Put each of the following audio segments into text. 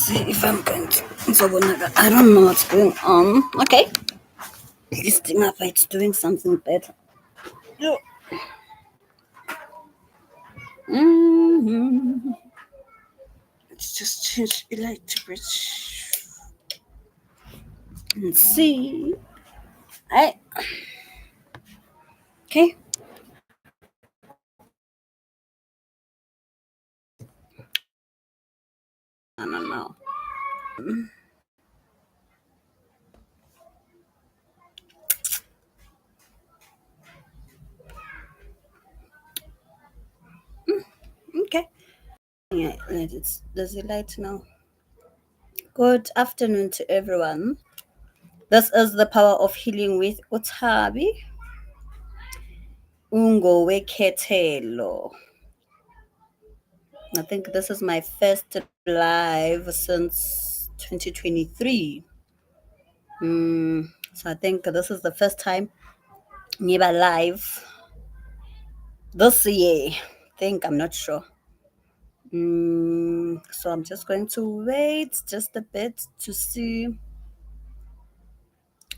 see if I'm going to. I don't know what's going on. Okay. Listing up, it's doing something better. Yeah. Let's just change electric and see. Right. Okay. I don't know. Okay. Yeah, does it light now? Good afternoon to everyone. This is the power of healing with Utabi Ungo Weketelo. I think this is my first live since 2023. So I think this is the first time Niba live this year. I think, I'm not sure. So I'm just going to wait just a bit to see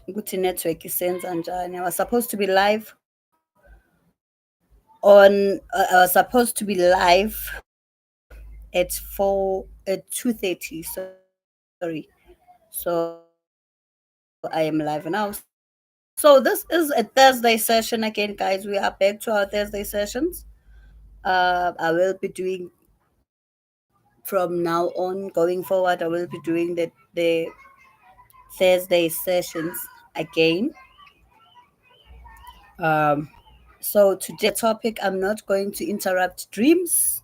what network is sends and I was supposed to be live I was supposed to be live at 2:30. Sorry. So I am live now. So this is a Thursday session again, guys. We are back to our Thursday sessions. I will be doing from now on going forward. I will be doing the Thursday sessions again. So today's topic, I'm not going to interrupt dreams.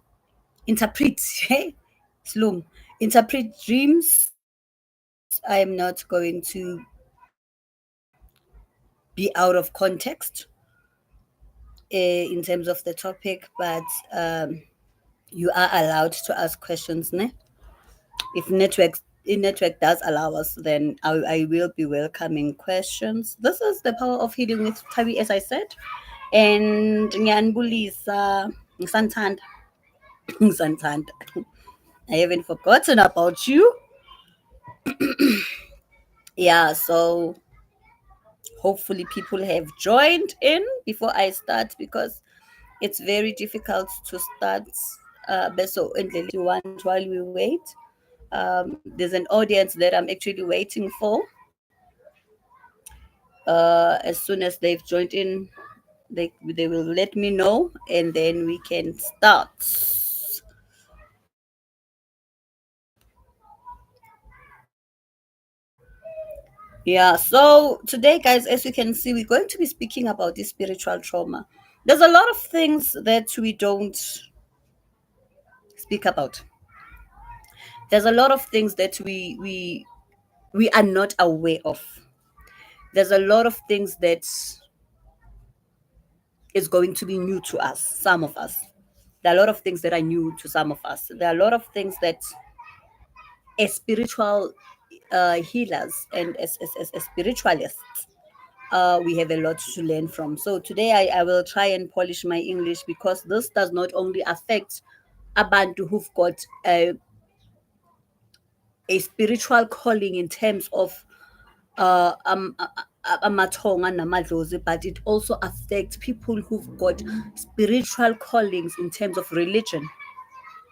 Interpret, hey, Sloom. Interpret dreams. I am not going to be out of context in terms of the topic, but you are allowed to ask questions. Ne? If network does allow us, then I will be welcoming questions. This is the power of healing with Tabi, as I said. And Nyanbulisa, Santand. Santand. I haven't forgotten about you. Yeah, so hopefully people have joined in before I start because it's very difficult to start beso while we wait. There's an audience that I'm actually waiting for. As soon as they've joined in, they will let me know and then we can start. Yeah, so today, guys, as you can see, we're going to be speaking about this spiritual trauma. There's a lot of things that we don't speak about. There's a lot of things that we are not aware of. There's a lot of things that is going to be new to us, some of us. There are a lot of things that are new to some of us. There are a lot of things that as spiritual healers and as spiritualists, we have a lot to learn from. So today I will try and polish my English because this does not only affect abantu who've got a spiritual calling in terms of amathonga namadlozi, but it also affects people who've got spiritual callings in terms of religion,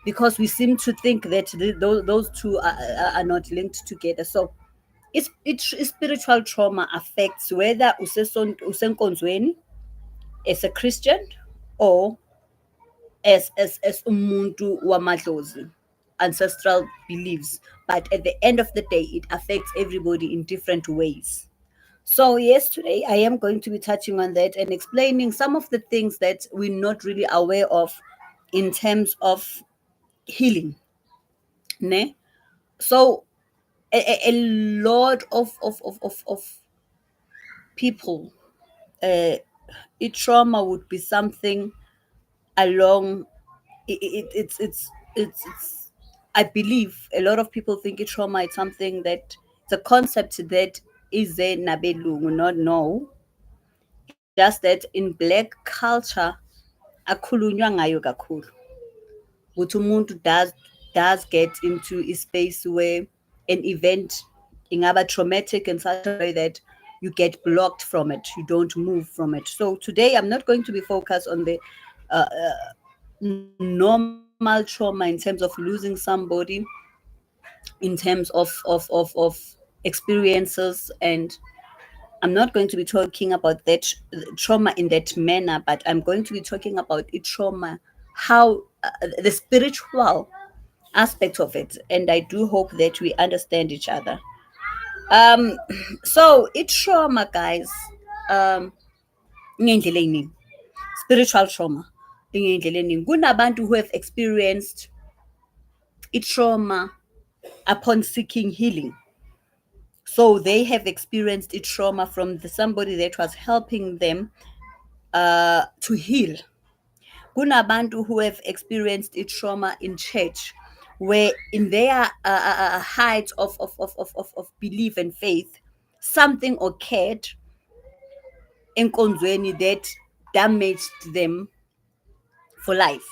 because we seem to think that those two are not linked together. So it's spiritual trauma affects whether usenkonzweni as a Christian or as umuntu wamadlozi, ancestral beliefs, but at the end of the day it affects everybody in different ways. So yes, today I am going to be touching on that and explaining some of the things that we're not really aware of in terms of healing. Ne? So a lot of people, trauma would be something along it's I believe a lot of people think trauma is something that it's a concept that is there nabelungu, not no. Just that in black culture akhulunywa ngayo kakhulu ukuthi umuntu does get into a space where an event ingaba traumatic in such a way that you get blocked from it, you don't move from it. So today I'm not going to be focused on the normal trauma in terms of losing somebody, in terms of experiences, and I'm not going to be talking about that trauma in that manner, but I'm going to be talking about it trauma, how the spiritual aspect of it, and I do hope that we understand each other. Um, so it trauma, guys. Um, ngendlela eyiningi. Spiritual trauma. Ngendlela eyiningi. Kunabantu who have experienced it trauma upon seeking healing. So they have experienced it trauma from somebody that was helping them to heal. Kunabantu who have experienced it trauma in church, where in their height of belief and faith, something occurred enkonzweni that damaged them for life.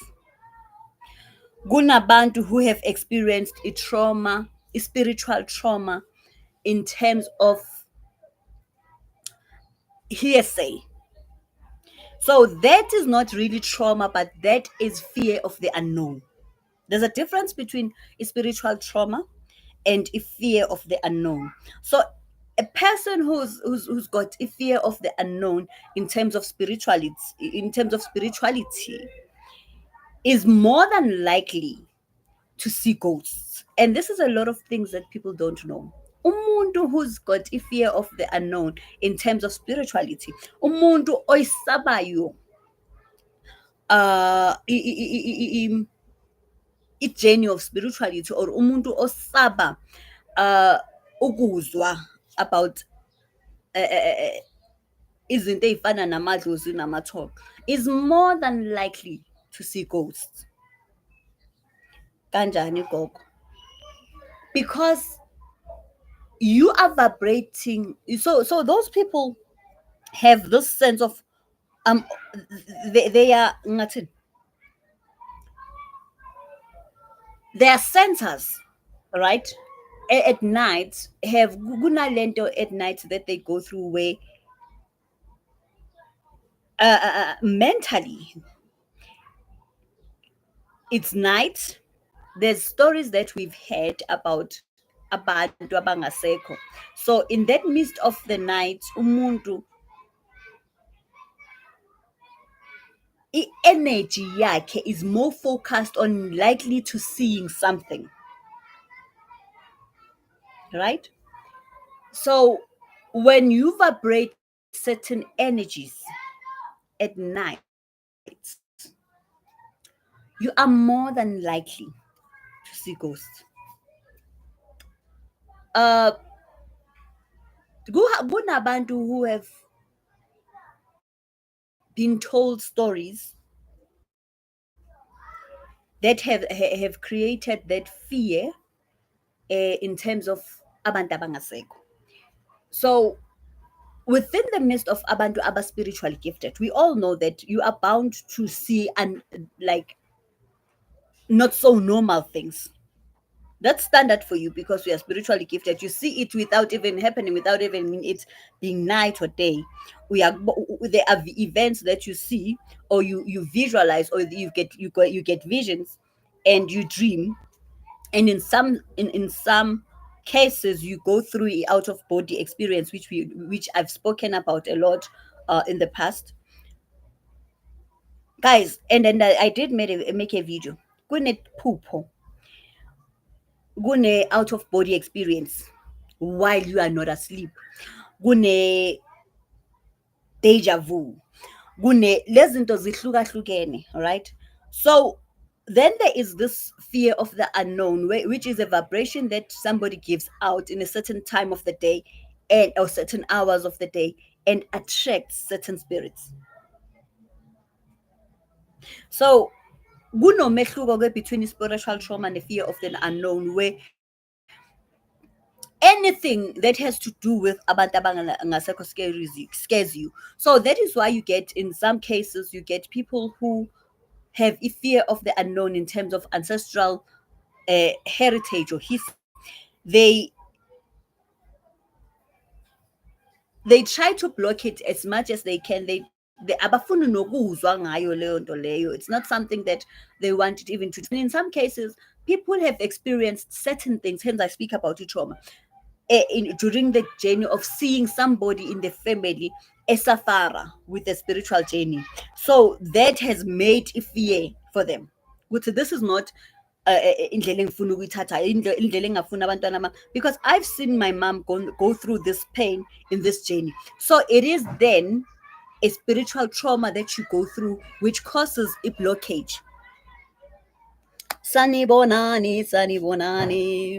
Kunabantu who have experienced a trauma, a spiritual trauma, in terms of hearsay. So that is not really trauma, but that is fear of the unknown. There's a difference between a spiritual trauma and a fear of the unknown. So a person who's got a fear of the unknown in terms of spirituality is more than likely to see ghosts. And this is a lot of things that people don't know. Umuntu who's got a fear of the unknown in terms of spirituality, umuntu oyisabayo i-journey of spirituality, or umuntu osaba ukuzwa about izinto ey'fana namadlozi namathoka, is more than likely to see ghosts. Kanjani gogo? Because you are vibrating. So those people have this sense of um they are ngathini, they are centers, right? At night have kunalento at night that they go through where mentally it's night. There's stories that we've heard about abantu abangasekho. So in that midst of the night, umuntu i-energy yakhe is more focused on likely to seeing something, right? So when you vibrate certain energies at night, you are more than likely to see ghosts. Uh, kunabantu who have been told stories that have created that fear in terms of abantu abangasekho. So within the midst of abantu aba spiritually gifted, we all know that you are bound to see and like not so normal things. That's standard for you because we are spiritually gifted. You see it without even happening, without even it being night or day. There are events that you see, or you visualize, or you get visions, and you dream, and in some cases you go through a out of body experience, which I've spoken about a lot in the past, guys. And then I did make a video. Kune out of body experience while you are not asleep, kune deja vu, kune lezinto zihlukahlukene, right? So then there is this fear of the unknown, which is a vibration that somebody gives out in a certain time of the day, and or certain hours of the day, and attracts certain spirits. So kunomehluko between spiritual trauma and the fear of the unknown, where anything that has to do with abantu abangasekho scares you. So that is why you get, in some cases, you get people who have a fear of the unknown in terms of ancestral heritage or history, they they try to block it as much as they can. They abafuni nokuzwa ngayo leyo nto leyo. It's not something that they wanted even to. And in some cases, people have experienced certain things. Hence, I speak about it trauma. During the journey of seeing somebody in the family a safara with a spiritual journey, so that has made a fear for them. Which this is not indlela engifuna ukuyithatha, indlela engafuna abantwana bami, because I've seen my mom go through this pain in this journey. So it is then a spiritual trauma that you go through which causes a blockage. Sunny Bonani,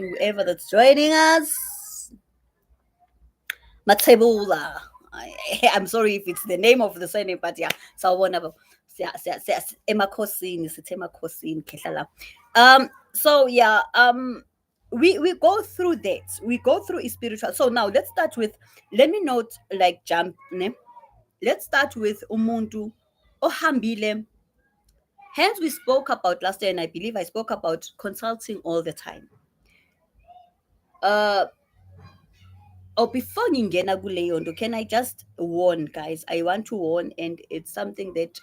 whoever that's joining us. Matebula. I'm sorry if it's the name of the surname, but yeah, sawubona emakhosini sithe emakhosini khehla la. So yeah, we go through that. We go through a spiritual. So now let's start with, let me not like jump, ne? Let's start with umuntu ohambile. Hence we spoke about last year, and I believe I spoke about consulting all the time. Uh Oh, before ngingena kuleyo nto, can I just warn, guys? I want to warn, and it's something that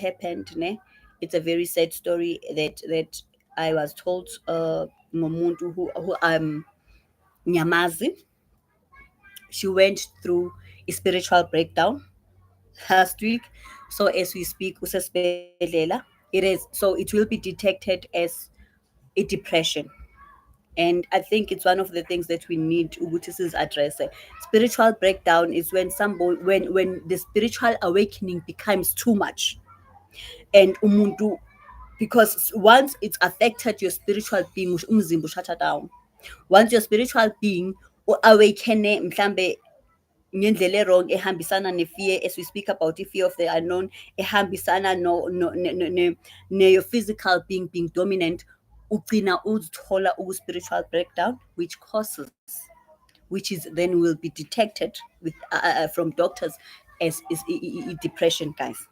happened. Ne, it's a very sad story that I was told. Ngomuntu who Nyamazi. She went through a spiritual breakdown last week. So as we speak, usesibhedlela. It is, so it will be detected as a depression. And I think it's one of the things that we need to address. Spiritual breakdown is when somebody, when the spiritual awakening becomes too much, and umuntu, because once it's affected your spiritual being, umzimba ushutha down. Once your spiritual being awakene mhlambe ngendlela wrong, ehambisana ne-fear, as we speak about the fear of the unknown, ehambisana your physical being dominant, ugcina uzithola spiritual breakdown, which causes, which is then will be detected with from doctors as is depression, guys.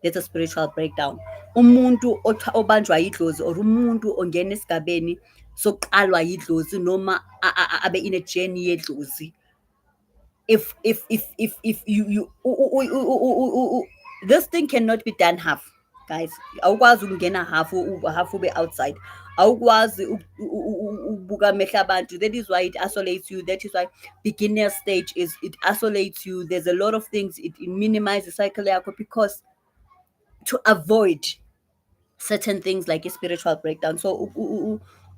That's a spiritual breakdown. Umuntu obanjwa yidlozi, or umuntu ongena esigabeni sokuqalwa yidlozi, noma abe in a journey yedlozi. If you this thing cannot be done half, guys. Awukwazi ukungena half ube outside. Awukwazi ukubuka amehla abantu. That is why it isolates you. That is why beginner stage is, it isolates you. There's a lot of things, it minimizes the cycle yakho, because to avoid certain things like a spiritual breakdown. So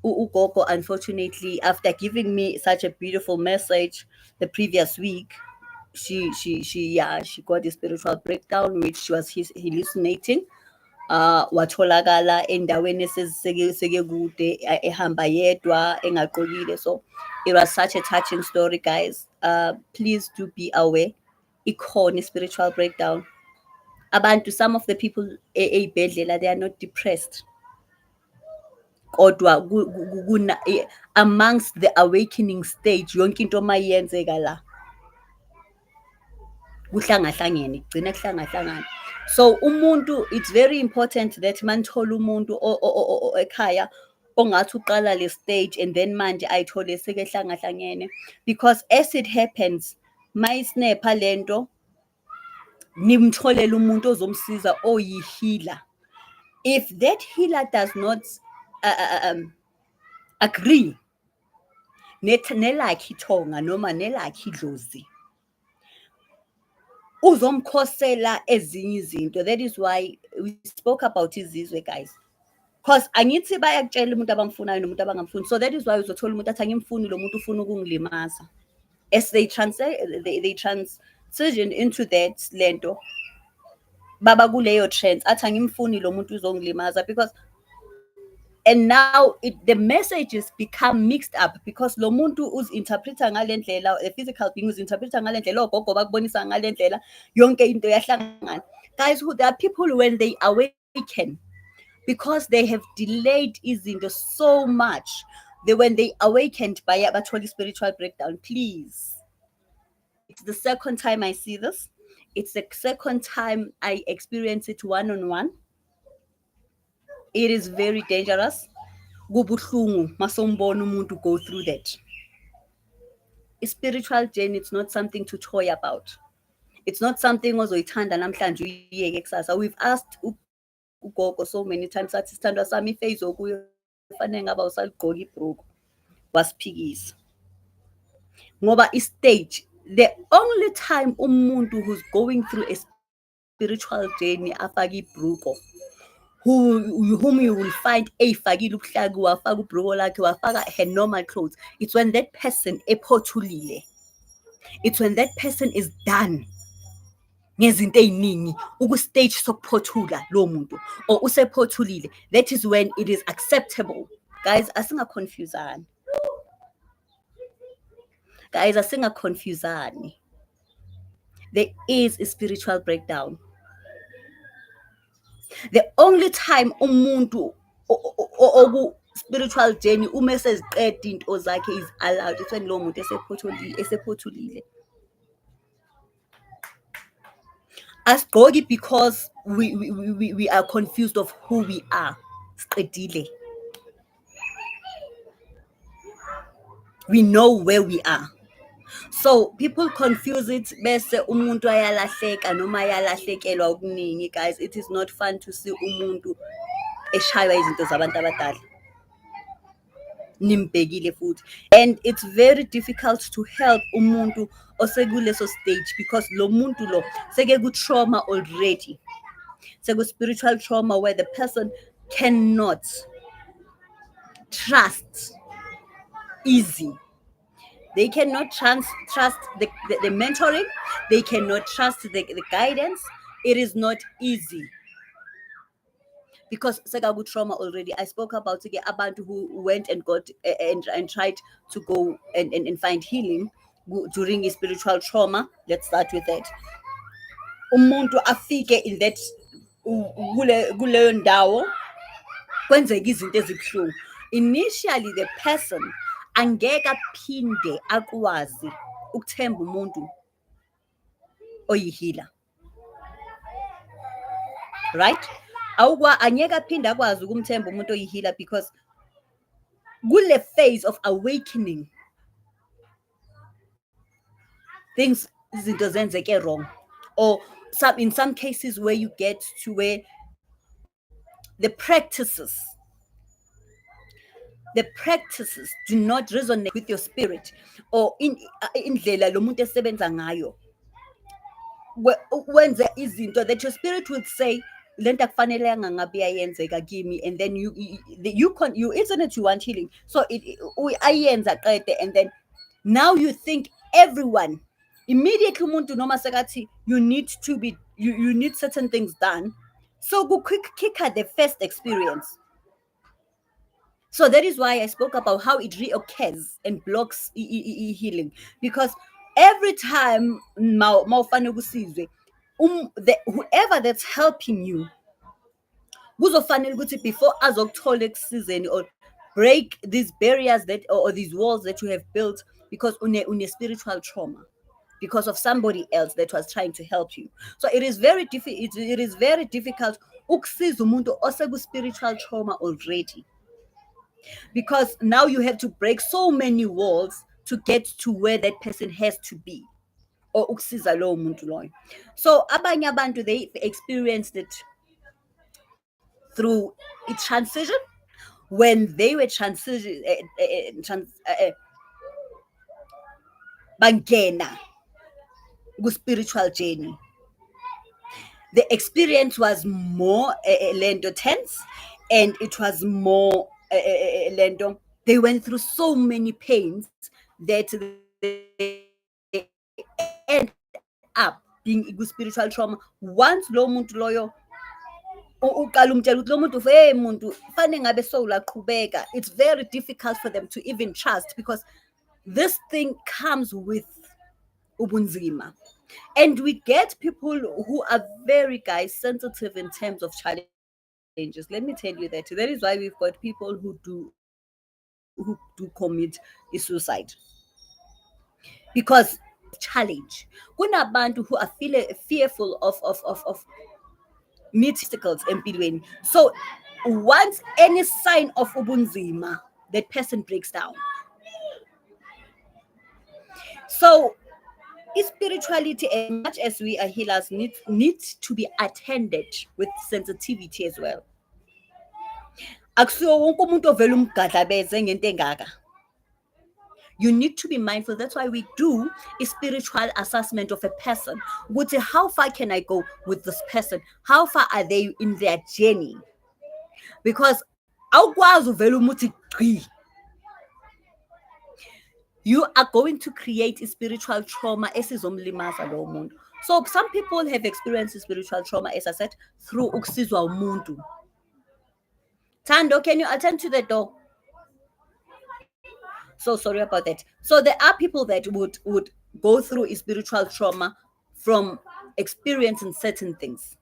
Ugogo, unfortunately, after giving me such a beautiful message the previous week, she got a spiritual breakdown, which she was hallucinating. Watholakala endaweni eseziseke kude, ehamba yedwa engaqokile. So it was such a touching story, guys. Please do be aware. Ikhona spiritual breakdown. Abantu, some of the people ey'bhedlela, they are not depressed, kodwa amongst the awakening stage, yonke into mayenzeka la kuhlangahlangene, kugcina kuhlangahlangana. So umuntu, it's very important that manithola umuntu ekhaya ongathi uqala le stage, and then manje ayithole sekehlangahlangene, because as it happens, mayisnapha lento, nimtholele umuntu ozomsiza oyi-healer. If that healer does not agree nelakhe ithonga noma nelakhe idlozi, uzomkhosela ezinye izinto. That is why we spoke about izizwe, guys, because angithi bayakutshela umuntu abamfunayo nomuntu abangamfuni. So that is why uzothola umuntu athi angimfuni lo muntu, ufuna ukungilimaza. As they transition into that lento, baba kuleyo trends, athi angimfuni lo muntu uzongilimaza, because, and now the messages become mixed up, because lo muntu uzi-interpreta ngale ndlela, the physical being uzi-interpreta ngale ndlela, ogogo bakubonisa ngale ndlela, yonke into yahlangana. Guys, there are people when they awaken, because they have delayed izinto so much, when they awakened bathola spiritual breakdown. Please, it's the second time I see this. It's the second time I experience it one-on-one. It is very dangerous. kubuhlungu masombona umuntu go through that. A spiritual journey, it's not something to toy about. It's not something ozoyithanda namhlanje uyiyeke kusasa. We've asked ugogo so many times sathi sithandwa sami iphase okuyo fanele ngaba usaligqoka ibhruku wasiphikisa. Ngoba istage, the only time umuntu who's going through a spiritual journey afaka ibhruko, whom you will find eyifakile ubuhlaki wafaka ubhruko lakhe wafaka her normal clothes, it's when that person ephothulile. It's when that person is done ngezinto eziningi ukustage sokuphothula lo muntu or usephothulile, that is when it is acceptable. Guys, asingaconfusani. Guys, asingaconfusani. There is a spiritual breakdown. The only time umuntu spiritual journey uma seziqeda into zakhe is allowed, it's when lo muntu esephothulile. Asigqoki because we are confused of who we are. Siqedile. We know where we are. So people confuse it bese umuntu ayalahleka noma ayalahlekelwa okuningi. Guys, it is not fun to see umuntu eshaywa izinto zabantu abadala. Nimbhekile futhi. And it's very difficult to help umuntu osekuleso stage because lo muntu lo seke ku trauma already. Seke spiritual trauma where the person cannot trust easy. They cannot trust the mentoring. They cannot trust the guidance. It is not easy because sekaku trauma already. I spoke about abantu who went and got and tried to go and find healing during a spiritual trauma. Let's start with that. Umuntu afike in that kuleyo ndawo kwenzeka izinto ezibuhlungu. Initially the person angeke aphinde akwazi ukuthemba umuntu oyihila. Right? Angeke aphinde akwazi ukumthemba umuntu oyihila because kule phase of awakening things izinto zenzeke wrong, or in some cases where you get to where the practices do not resonate with your spirit or indlela lo muntu esebenza ngayo, wenze izinto that your spirit would say lento akufanelanga ngabe iyayenzeka kimi, and then you internet you want healing, so ayenza qede, and then now you think everyone immediately umuntu noma sekathi you need certain things done, so ku quick kicker the first experience. So that is why I spoke about how it reoccurs and blocks healing, because every time mawufane kusizwe whoever that's helping you kuzofanele ukuthi before azokuthola ekusizeni or break these barriers that or these walls that you have built because une spiritual trauma because of somebody else that was trying to help you. So it is very difficult ukusiza umuntu oseku spiritual trauma already, because now you have to break so many walls to get to where that person has to be or ukusiza lowo muntu loyo. So abanye abantu they experienced it through a transition when they were bangena ku spiritual journey. The experience was more lento tense, and it was more lento. They went through so many pains that they end up being spiritual trauma. Once lo muntu loyo uqala umtshela ukuthi lo muntu muntu fanele ngabe sowulaqhubeka, it's very difficult for them to even trust, because this thing comes with ubunzima. And we get people who are very, guys, sensitive in terms of challenges. Let me tell you that. That is why we've got people who do commit suicide. Because challenge. Kunabantu who are fearful of meet obstacles empilweni. So Once any sign of ubunzima, that person breaks down. So spirituality, as much as we are healers, needs to be attended with sensitivity as well. Akusiwo wonke umuntu ovela umgadlabeze ngento engaka. You need to be mindful. That's why we do a spiritual assessment of a person. How far can I go with this person? How far are they in their journey? Because you are going to create a spiritual trauma. So some people have experienced spiritual trauma, as I said, through ukusizwa umuntu. Tando, can you attend to the door? So sorry about that. So there are people that would go through a spiritual trauma from experiencing certain things.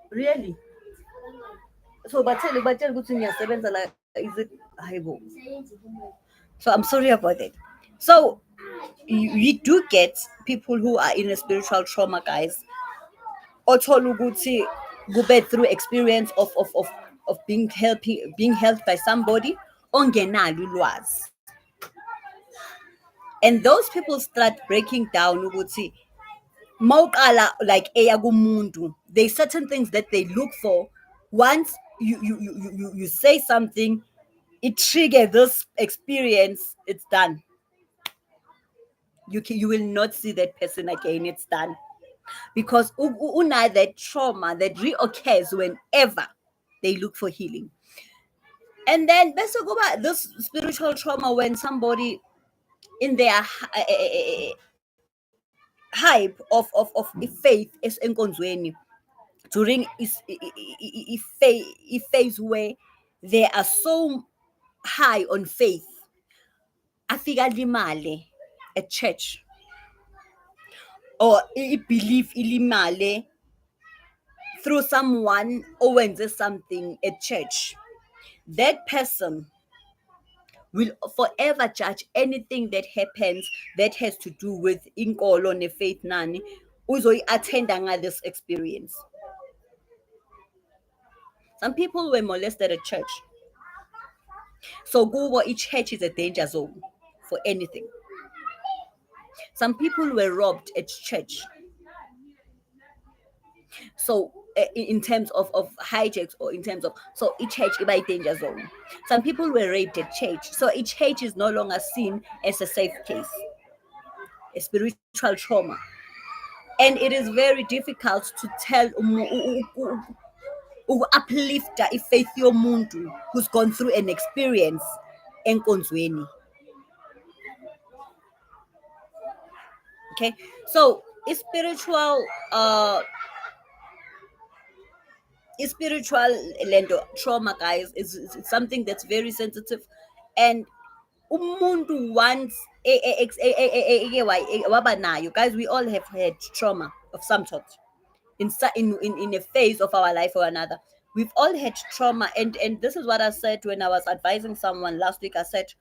Really? So batshele ukuthi ngiyasebenza la, is it hayibo? So I'm sorry about that. So you do get people who are in a spiritual trauma, guys. Othola ukuthi kube through experience of being helped by somebody ongenalo ulwazi. And those people start breaking down ukuthi mawuqala like eya kumuntu, there's certain things that they look for. Once you say something, it trigger this experience, it's done. You will not see that person again, it's done. Because una that trauma that reoccurs whenever they look for healing. And then let's talk about this spiritual trauma when somebody in their hype of faith is enkonzweni, during a phase where they are so high on faith, afika limale at church, or believe ilimale through someone owenze something at church. That person will forever judge anything that happens that has to do with inkolo ne-faith nani uzoyi-attenda this experience. Some people were molested at church. So kubo i-church is a danger zone for anything. Some people were robbed at church. So in terms of hijacks, or in terms of, so each church is a danger zone. Some people were raped at church. So each church is no longer seen as a safe place, a spiritual trauma. And it is very difficult to tell uplifter ifaith yomuntu who's gone through an experience enkonzweni. Okay, so spiritual lendo trauma, guys, is something that's very sensitive. And umuntu once wabanayo, guys, we all have had trauma of some sort in a phase of our life or another. We've all had trauma, and this is what I said when I was advising someone last week. I said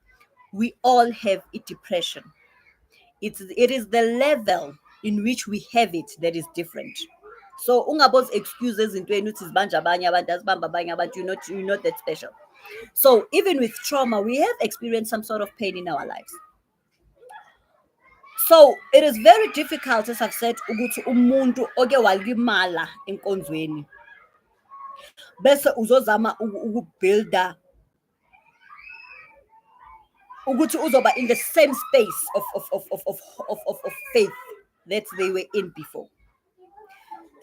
we all have a depression. It is the level in which we have it that is different. So ungabos excuses into zibanja abanye abantu azibamba abanye abantu, you're not that special. So even with trauma, we have experienced some sort of pain in our lives. So it is very difficult, as I've said, ukuthi umuntu oke walimala enkonzweni bese uzozama ukubuilda ukuthi uzoba in the same space of faith that they were in before.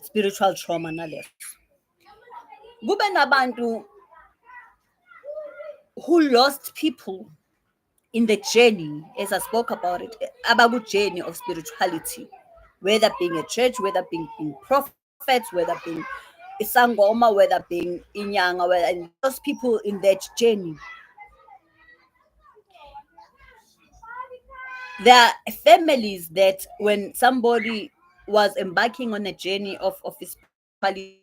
Spiritual trauma naleso. Kube nabantu who lost people in the journey, as I spoke about it, about the journey of spirituality, whether being a church, whether being prophets, whether being isangoma, whether being inyanga, and those people in that journey. There are families that when somebody was embarking on a journey of spirituality,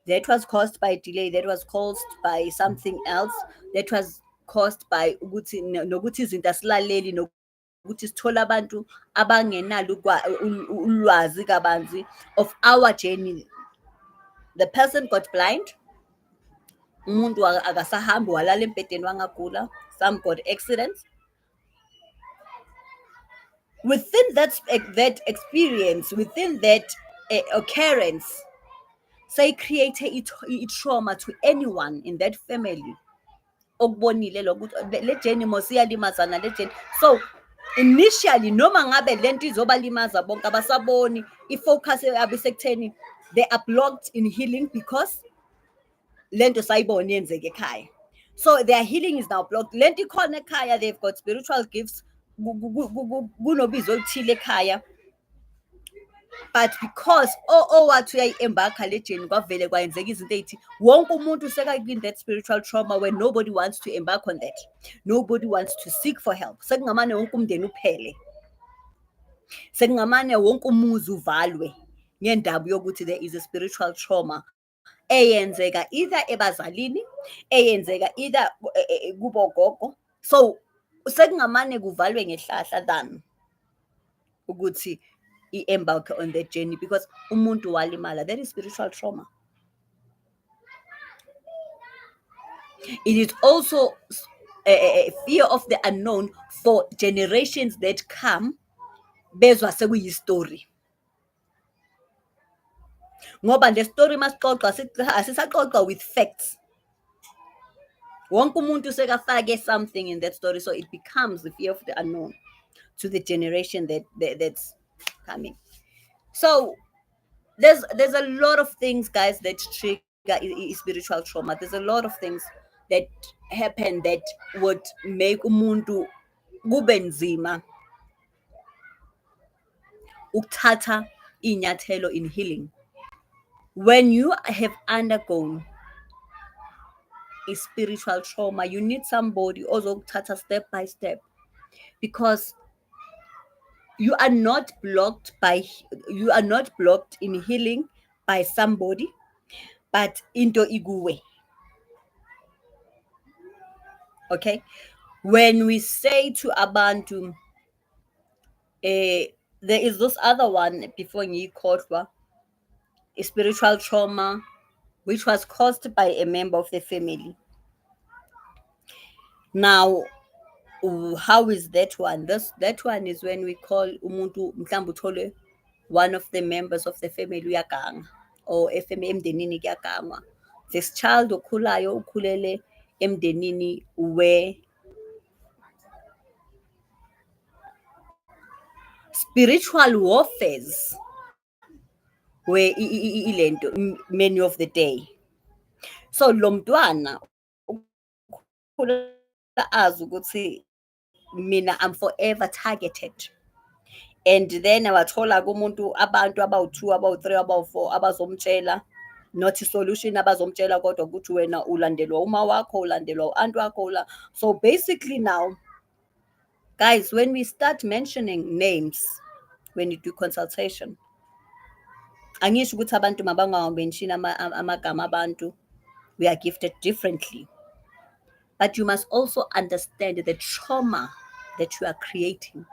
that was caused by delay, that was caused by something else, that was caused by ukuthi nokuthi izinto asilaleli nokuthi sithole abantu abangenalo ulwazi kabanzi of our journey. The person got blind, umuntu akasahambi walala embhedeni wangagula, some got accidents. Within that experience, within that occurrence, say create i-trauma to anyone in that family. Okubonile lokuthi le journey mos iyalimazana le journey. So initially noma ngabe lento izobalimaza bonke abasaboni, i-focus yabo isekutheni they are blocked in healing because lento sayibona yenzeka ekhaya. So their healing is now blocked. Lento ikhona ekhaya, they've got spiritual gifts, kunobizo oluthile ekhaya, but because owathi uyayi-embark-a le journey kwavele kwayenzeka izinto ey'thi wonke umuntu in that spiritual trauma where nobody wants to embark on that, nobody wants to seek for help. Sekungamane wonke umndeni uphele, sekungamane wonke umuzi uvalwe ngendaba yokuthi there is a spiritual trauma eyenzeka either ebazalini, eyenzeka either kubogogo. So sekungamane kuvalwe ngehlahla than ukuthi embark on that journey because umuntu walimala. That is spiritual trauma. It is also a fear of the unknown for generations that come. Bezwa sekuyistory ngoba le story masixoxa asisaxoxa with facts. Wonke umuntu sekafake something in that story, so it becomes the fear of the unknown to the generation that's coming. So there's a lot of things, guys, that trigger spiritual trauma. There's a lot of things that happen that would make umuntu kube nzima ukuthatha inyathelo in healing. When you have undergone a spiritual trauma, you need somebody ozokuthatha step by step, because you are not blocked in healing by somebody, but into iguwe. Okay, when we say to abantu, there is this other one before ngiyikhohlwa, a spiritual trauma which was caused by a member of the family. Now, how is that one? That one is when we call umuntu mhlawumbe uthole one of the members of the family uyaganga, or emdenini kuyagangwa. This child okhulayo ukhulele emdenini where spiritual warfares were ilento many of the day. So lo mntwana ukhula azi ukuthi mina I'm forever targeted, and then awathola kumuntu abantu abawu-2 abawu-3 abawu-4 abazomtshela not solution, abazomtshela kodwa ukuthi wena ulandelwa uma wakho, ulandelwa u-aunt wakho. So basically now, guys, when we start mentioning names when you do consultation, angisho ukuthi abantu mabangawenshini amagama abantu, we are gifted differently, but you must also understand the trauma that you are creating.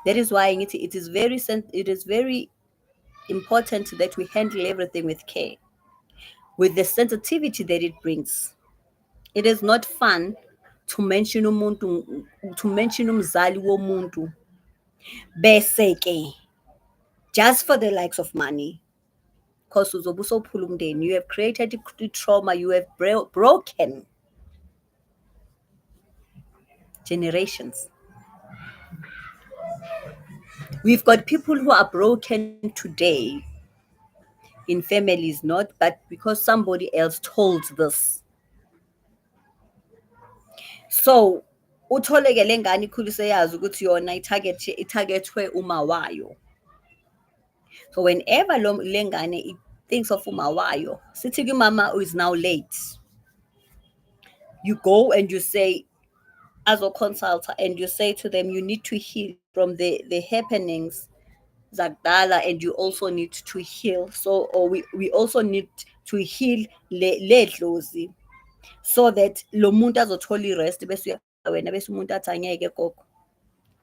That is why it is very important that we handle everything with care, with the sensitivity that it brings. It is not fun to mention umuntu, to mention umzali womuntu bese ke just for the likes of money, because uzobe usophula umndeni. You have created trauma, you have broken generations. We've got people who are broken today in families, not but because somebody else told this. So utholeke le ngane ikhulise yazi ukuthi yona itargethwe uma wayo. So whenever le ngane it thinks of uma wayo, sithi kumama who is now late, you go and you say, as a consultant, and you say to them, you need to heal from the happenings zakudala, and you also need to heal. So, or we also need to heal le dlozi. so that lo muntu azothola i-rest bese uyawena bese umuntu athi angeke gogo.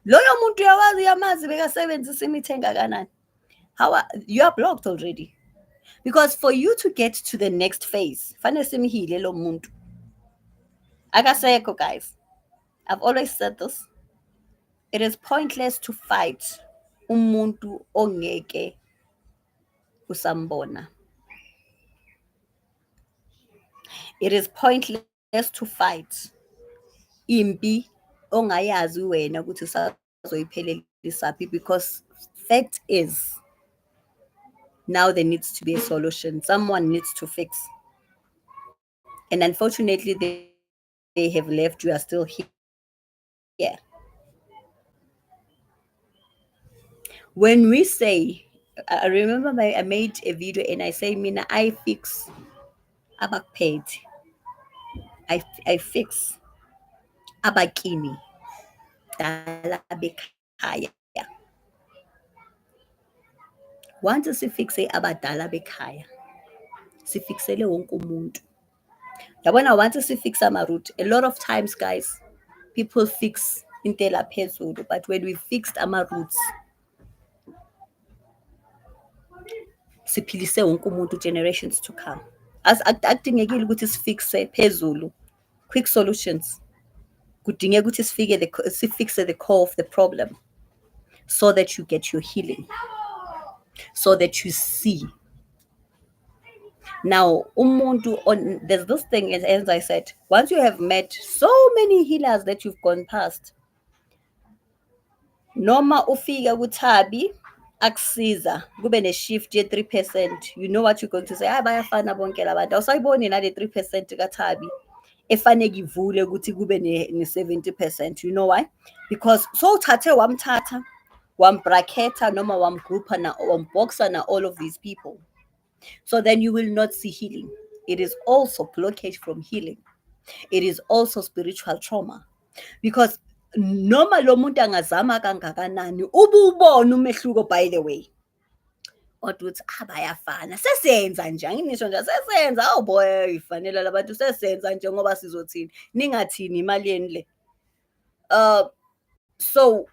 Loyo muntu uyawazi uyamazi bekasebenzisa imithi engakanani. You are blocked already. Because for you to get to the next phase, fanele simhile lo muntu. Akasekho guys. I've always said this. It is pointless to fight umuntu ongeke usambona. It is pointless to fight impi ongayazi wena ukuthi usazoyiphelelisa because fact is now there needs to be a solution. Someone needs to fix. And unfortunately, they have left. You are still here. When we say, I remember I made a video and I say, Mina, I fix abakpaid. I fix abakini. Dala bekhaya. Once sifixe abadala bekhaya, sifixele wonke umuntu. Yabona once sifixa ama-root, a lot of times guys, people fix intela phezulu, but when we fixed ama-roots, siphilise wonke umuntu generations to come. Akudingekile ukuthi sifixe phezulu. Quick solutions. Kudingeka ukuthi sifixe the core of the problem so that you get your healing, so that you see. Now, there's this thing, as I said, once you have met so many healers that you've gone past, noma ufika kuThabi akusiza kube ne-shift ye-3%, you know what you're going to say, bayafana bonke labantu. Awusayiboni nale 3% kaThabi efaneke ivule ukuthi kube ne-70%. You know why? Because so uthathe wamthatha wambracketa noma wamgroupa wamboxa na all of these people. So then you will not see healing. It is also blockage from healing. It is also spiritual trauma. Because noma lo muntu angazama kangakanani ububona umehluko, by the way. Kodwa uthi bayafana, sesenza nje, anginisho nje sesenza, awu boy ifanele labantu sesenza nje ngoba sizothini, ningathini imali yeni le. So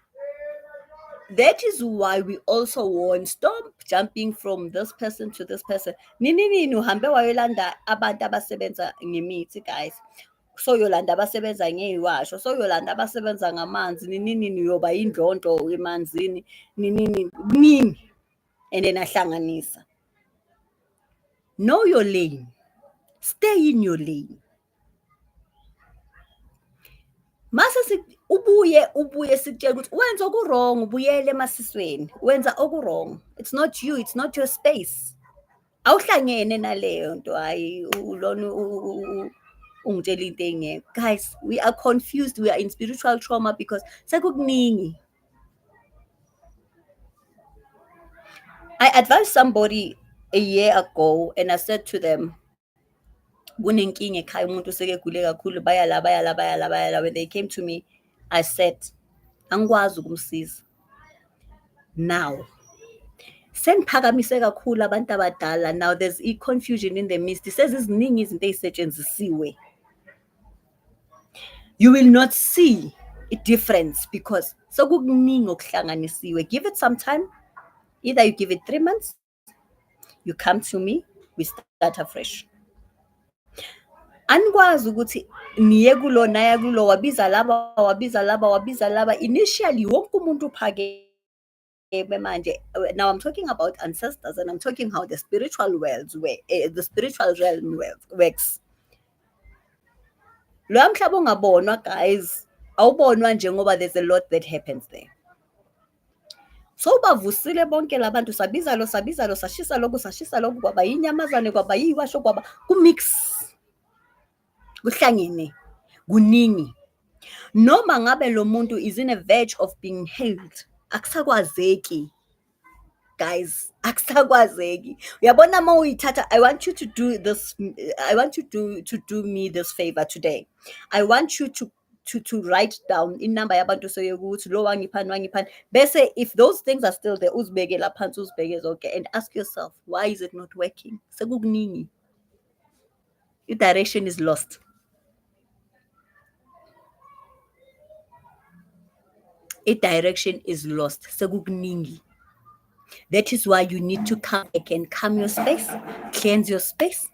that is why we also want stop jumping from this person to this person. Nini uhambe wayolanda abantu abasebenza ngemithi guys. So yolanda abasebenza ngeyiwasho, so yolanda abasebenza ngamanzi, nini uyoba indlonto emanzini, nini and then ahlanganisa. Know your lane. Stay in your lane. Mase ubuye sikutshela ukuthi wenza oku-wrong, ubuyele emasisweni, wenza oku-wrong. It's not you, it's not your space. Awuhlangene naleyo nto, hayi ulona ungitshela into engekho. Guys, we are confused, we are in spiritual trauma because sekukuningi. I advised somebody a year ago and I said to them, kunenkinga ekhaya umuntu sekegule kakhulu, bayala. When they came to me, I said, angikwazi ukumsiza. Now, seniphakamise kakhulu abantu abadala. Now there's confusion in the midst. It says iziningi izinto ezisetshenzisiwe. You will not see a difference because sekukuningi okuhlanganisiwe. Give it some time. Either you give it 3 months, you come to me, we start afresh. Anikwazi ukuthi niye kulo naya kulo wabiza laba. Initially wonke umuntu uphakeme manje. Now I'm talking about ancestors and I'm talking how the spiritual worlds the spiritual realm works. Lo mhlaba ungabonwa guys, awubonwa nje ngoba there's a lot that happens there. So bavusile bonke labantu, sabiza lo, sashisa lokhu, kwaba yinyamazane, kwaba yiwasho, kwaba kumix. Kuhlangene, kuningi. Noma ngabe lo muntu is in a verge of being healed, akusakwazeki. Guys, akusakwazeki. Uyabona ma uyithatha, I want you to do this, I want you to do me this favor today. I want you to write down in number yabantu soyokuthi lo wangiphani. Bese if those things are still there, uzibeke la phansi, uzibeke zonke, and ask yourself, why is it not working? Sekukuningi. Your direction is lost. i-direction is lost, sekukuningi. That is why you need to come back and calm your space, cleanse your space,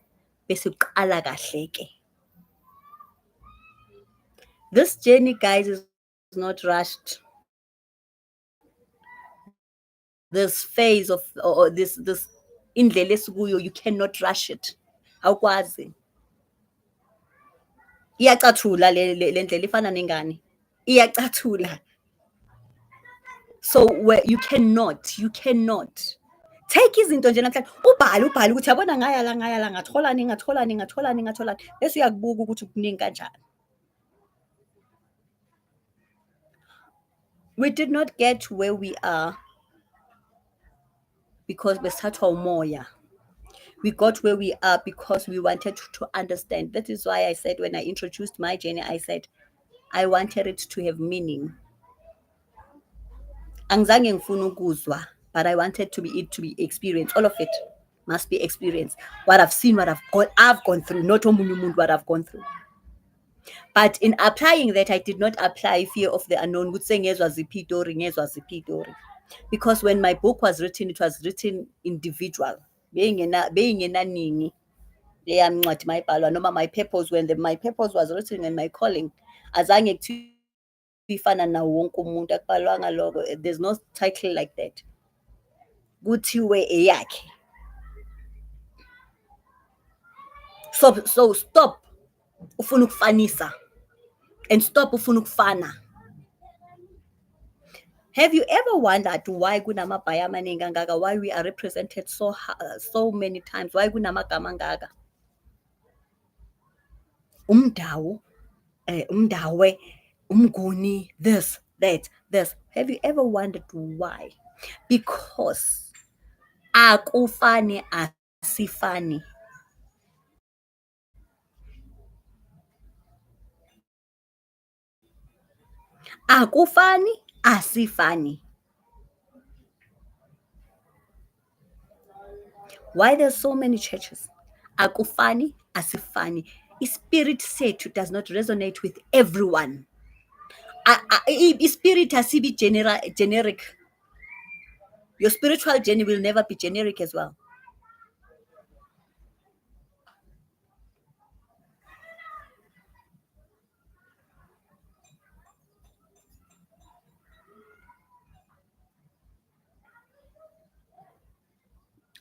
bese uqala kahle ke. This journey, guys, is not rushed. This phase of or this indlela esikuyo, you cannot rush it. Awukwazi. Iyacathula le ndlela ifana nengane. Iyacathula. So where you cannot take izinto nje namhlanje ubhale ukuthi yabona ngaya la ngatholani bese uyakubuka ukuthi kuningi kanjani. We did not get where we are because besathathwa umoya. We got where we are because we wanted to understand. That is why I said when I introduced my journey, I said I wanted it to have meaning. Angizange ngifuna ukuzwa, but I wanted it to be experienced. All of it must be experienced. What I've seen, what I've gone through, not omunye umuntu what I've gone through. But in applying that, I did not apply fear of the unknown. Because when my book was written, it was written individual. Being my purpose, when my purpose was written and my calling, azange kuthiwa ifana nawo wonke umuntu akubhalwanga lokho. There's no title like that. Kuthiwe eyakhe. So stop ufuna ukufanisa and stop ufuna ukufana. Have you ever wondered why kunamabhaya amaningi kangaka, why we are represented so many times, why kunamagama angaka? Umdawu, umdawe, umguni, this, that, this. Have you ever wondered why? Because akufani asifani. Akufani asifani. Why there's so many churches? Akufani asifani. Spirit sethu does not resonate with everyone. Spirit asibi generic. Your spiritual journey will never be generic as well.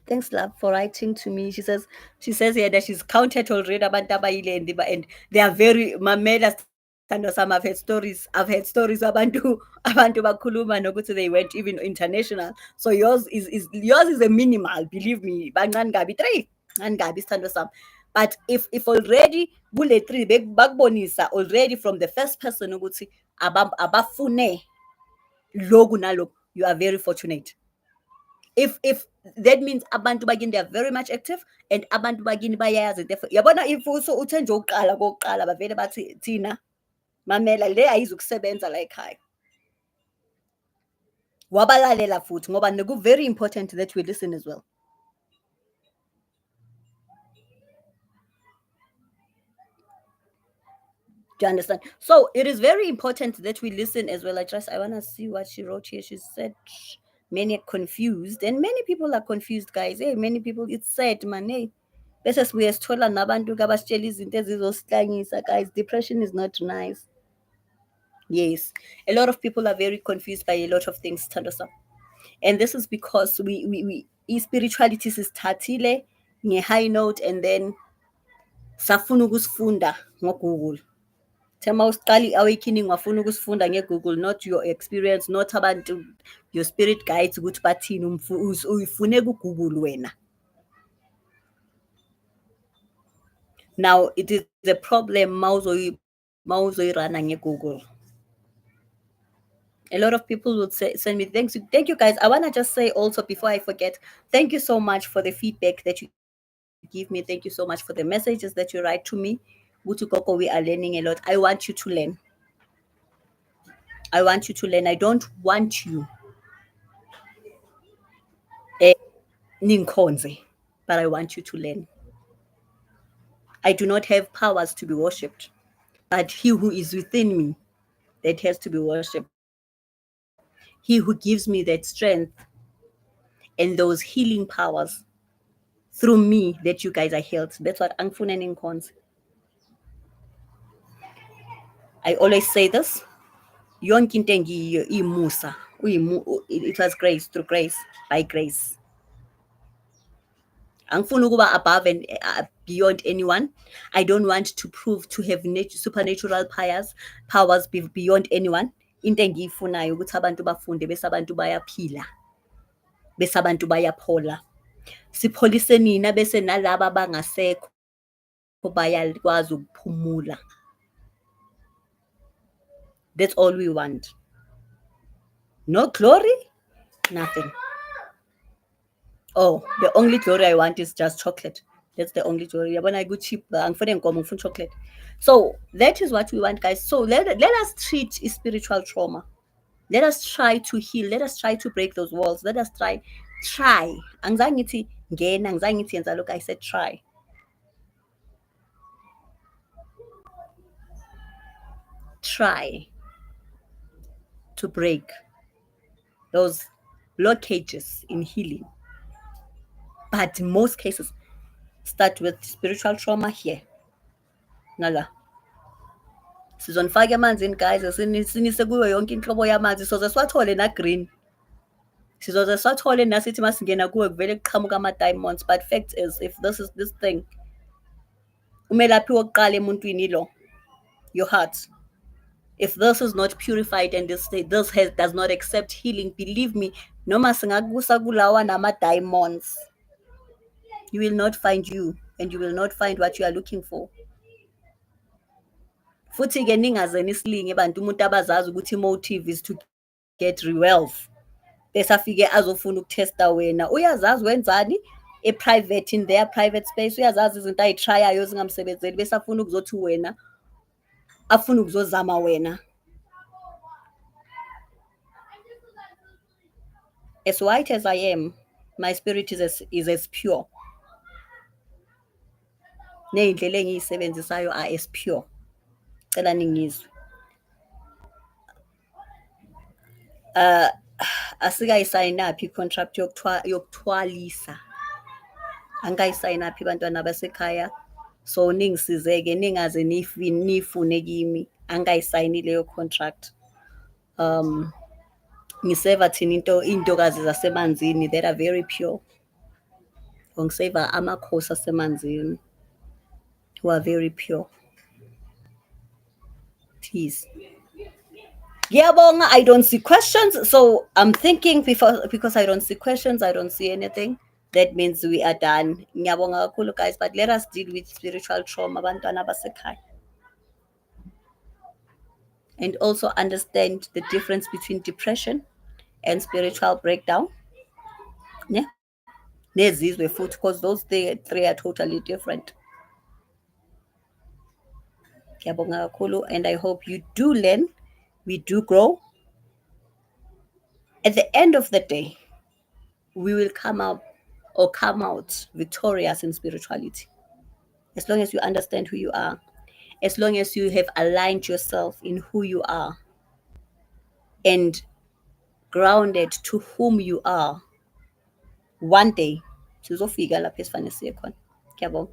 Thanks, love, for writing to me. She says here that she's counted already abantu abayile and they are very mamela. I've heard stories abantu bakhuluma nokuthi they went even international. So yours is a minimal, believe me. Bancane kabi 3 kancane kabi sithando sami. But if already kule 3 bakubonisa already from the first person ukuthi abafune loku naloku, you are very fortunate. If that means abantu bakini they are very much active and abantu bakini bayayazi yabona if uthe nje uqala kokuqala bavele bathi thina mamela le ayizukusebenza la ekhaya, wabalalela futhi ngoba neku very important that we listen as well. Do you understand? So it is very important that we listen as well. I want to see what she wrote here. She said many are confused, and many people are confused, guys. Hey, many people, it's sad, man. Hey, bese sibuyesithola nabantu kabasitshela izinto ezizosihlangisa, guys. Depression is not nice. Yes, a lot of people are very confused by a lot of things, Tandosa. And this is because we spirituality sisithathile nge-high note and then safuna ukusifunda ngo-Google. Thema usiqala i-awakening wafuna ukusifunda nge-Google, not your experience, not abantu your spirit guides ukuthi bathini, uyifune ku-Google wena. Now it is a problem mawuzoyirana nge-Google. A lot of people would send me thanks. Thank you, guys. I want to just say also before I forget, thank you so much for the feedback that you give me. Thank you so much for the messages that you write to me. Butukoko, we are learning a lot. I want you to learn. I want you to learn. I don't want you ninkonze, but I want you to learn. I do not have powers to be worshipped, but he who is within me, that has to be worshipped. He who gives me that strength and those healing powers through me that you guys are healed. That's what angifuna ninkhonze. I always say this. Yonke into engiyiyo imusa. It was grace, through grace, by grace. Angifuni ukuba above and beyond anyone. I don't want to prove to have supernatural powers beyond anyone. Into engiyifunayo ukuthi abantu bafunde bese abantu bayaphila. Bese abantu bayaphola. Sipholise nina bese nalabo abangasekho bayakwazi ukuphumula. That's all we want. No glory, nothing. Oh, the only glory I want is just chocolate. That's the only glory. Yabona I go cheap. Angifune nkomo ngifuna chocolate. So that is what we want, guys. So let us treat spiritual trauma. Let us try to heal. Let us try to break those walls. Let us try. Angizange ngithi ngena, angizange ngithi yenza lokho. I said try. Try to break those blockages in healing. But in most cases, start with spiritual trauma here. Nala. Sizonifaka emanzini guys, sinise kuyo yonke inhlobo yamanzi soze siwathole na green. Sizoze siwathole nasithi masingena kuwe kuvele kuqhamuka ama-diamonds. But fact is, if this thing, umelaphi wokuqala emuntwini lo, your heart. If this is not purified and does not accept healing, believe me, noma singakusa kulawa nama-diamonds, you will not find you and you will not find what you are looking for. Futhi-ke ningazeni isilinge bantu umuntu abazazi ukuthi motive is to get wealth. Bese afike azofuna ukuthesta wena. Uyazazi wenzani e-private, in their private space. Uyazazi izinto ayitry-ayo zingamsebenzeli bese afuna ukuzothi wena, afuna ukuzozama wena. As white as I am, my spirit is as pure. Ney'ndlela engiyisebenzisayo are as pure. Cela ningizwe. Asikayisayinaphi i-contract yokuthwalisa. Angikayisayinaphi bantwana basekhaya. So ningisizeke ningaze nifune kimi. Angikayisayini leyo contract. Ngiseva thina intokazi zasemanzini that are very pure. Ngiseva amakhosi asemanzini who are very pure. Please. Ngiyabonga, I don't see questions. So I'm thinking because I don't see questions, I don't see anything. That means we are done. Ngiyabonga kakhulu guys, but let us deal with spiritual trauma bantwana basekhaya. And also understand the difference between depression and spiritual breakdown. Yeah. Nezizwe futhi, because those three are totally different. Ngiyabonga kakhulu, and I hope you do learn. We do grow. At the end of the day, we will come out victorious in spirituality. As long as you understand who you are, as long as you have aligned yourself in who you are and grounded to whom you are, one day sizofika lapho esifanele siye khona. Ngiyabonga.